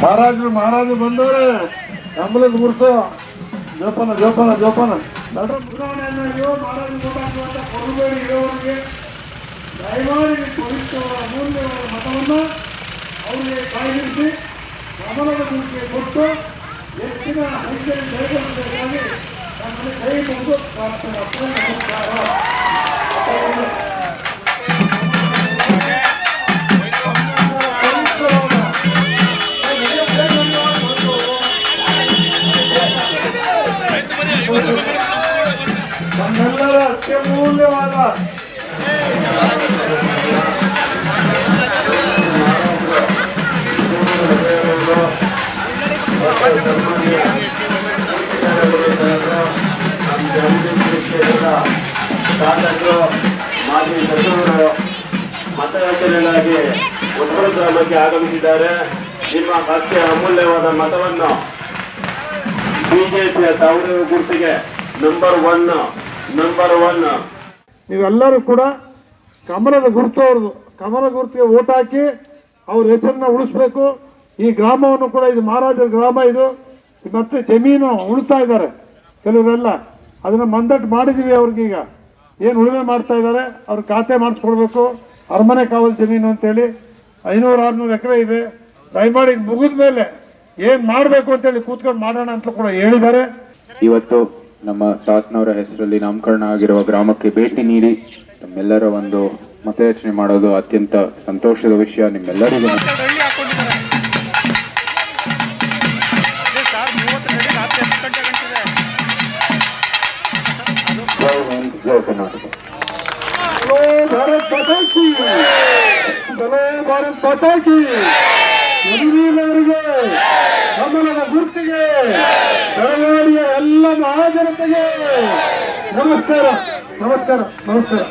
ಮಹಾರಾಜರು ಬಂದವ್ರೆ ಕಂಬಳದ ಗುರುತು ಜೋಪಾನ ಜೋಪಾನ ಜೋಪಾನ ಚುನಾವಣೆಯನ್ನು ಮಹಾರಾಜರು ಓಟಾಕುವಂತ ಕೊಡಬೇಡಿ ಇರೋರಿಗೆ ದಯಮಾಡಿ ಪವಿತ್ರವಾದ ಅಮೂಲ್ಯವಾದ ಮತವನ್ನು ಅವರಿಗೆ ಕಾಯ್ದಿರಿಸಿ ಕಮಲದ ಗುರುತಿಗೆ ಕೊಟ್ಟು ಹೆಚ್ಚಿನ ಸಂಖ್ಯೆಯಲ್ಲಿ ಜಯಗಳಿಸಬೇಕಾಗಿ ನಮ್ಮಲ್ಲಿ ಕೈ ಮುಗಿದು ಪ್ರಾರ್ಥನೆ. ನಮ್ಮೆಲ್ಲರ ಅತ್ಯಮೂಲ್ಯವಾದ ಶಾಸಕರು ಮಾಜಿ ಸಚಿವರು ಮತಯಾಚನೆಗಾಗಿ ಉತ್ತರ ಗ್ರಾಮಕ್ಕೆ ಆಗಮಿಸಿದ್ದಾರೆ. ನಿಮ್ಮ ಅತ್ಯ ಅಮೂಲ್ಯವಾದ ಮತವನ್ನು ಬಿಜೆಪಿಯ ತಾವರೆ ಗುರುತಿಗೆ ನಂಬರ್ ಒನ್ ನೀವೆಲ್ಲರೂ ಕೂಡ ಕಮಲದ ಗುರುತು ಅವ್ರದ್ದು ಕಮಲ ಗುರುತಿಗೆ ಓಟ್ ಹಾಕಿ ಅವ್ರ ಹೆಸರನ್ನ ಉಳಿಸ್ಬೇಕು. ಈ ಗ್ರಾಮವನ್ನು ಕೂಡ ಇದು ಮಹಾರಾಜರ ಗ್ರಾಮ, ಇದು ಮತ್ತೆ ಜಮೀನು ಉಳಿಸ್ತಾ ಇದ್ದಾರೆ ಕೆಲವರೆಲ್ಲ, ಅದನ್ನ ಮಂದಟ್ಟು ಮಾಡಿದೀವಿ. ಅವ್ರಿಗೀಗ ಏನು ಉಳುಮೆ ಮಾಡ್ತಾ ಇದ್ದಾರೆ ಅವ್ರ ಖಾತೆ ಮಾಡಿಸ್ಕೊಡ್ಬೇಕು. ಅರಮನೆ ಕಾವಲು ಜಮೀನು ಅಂತೇಳಿ 500-600 ಎಕರೆ ಇದೆ. ದಯಮಾಡಿ ಮುಗಿದ ಮೇಲೆ ಏನ್ ಮಾಡಬೇಕು ಅಂತೇಳಿ ಕೂತ್ಕೊಂಡು ಮಾಡೋಣ ಅಂತ ಕೂಡ ಹೇಳಿದ್ದಾರೆ. ಇವತ್ತು ನಮ್ಮ ತಾತನವರ ಹೆಸರಲ್ಲಿ ನಾಮಕರಣ ಆಗಿರುವ ಗ್ರಾಮಕ್ಕೆ ಭೇಟಿ ನೀಡಿ ನಮ್ಮೆಲ್ಲರ ಒಂದು ಮತಯಾಚನೆ ಮಾಡೋದು ಅತ್ಯಂತ ಸಂತೋಷದ ವಿಷಯ. ನಿಮ್ಮೆಲ್ಲರಿಗೂ ಜೈ ಕರ್ನಾಟಕ. ಭಾರತ್ ಮಾತಾ ಕಿ ಯದುವೀರವರಿಗೆ, ಕಮಲದ ಗುರುತಿಗೆ, ಬೆಳಗಾವಿಯ ಎಲ್ಲ ಮಹಾಜನತೆಗೆ ನಮಸ್ಕಾರ ನಮಸ್ಕಾರ ನಮಸ್ಕಾರ.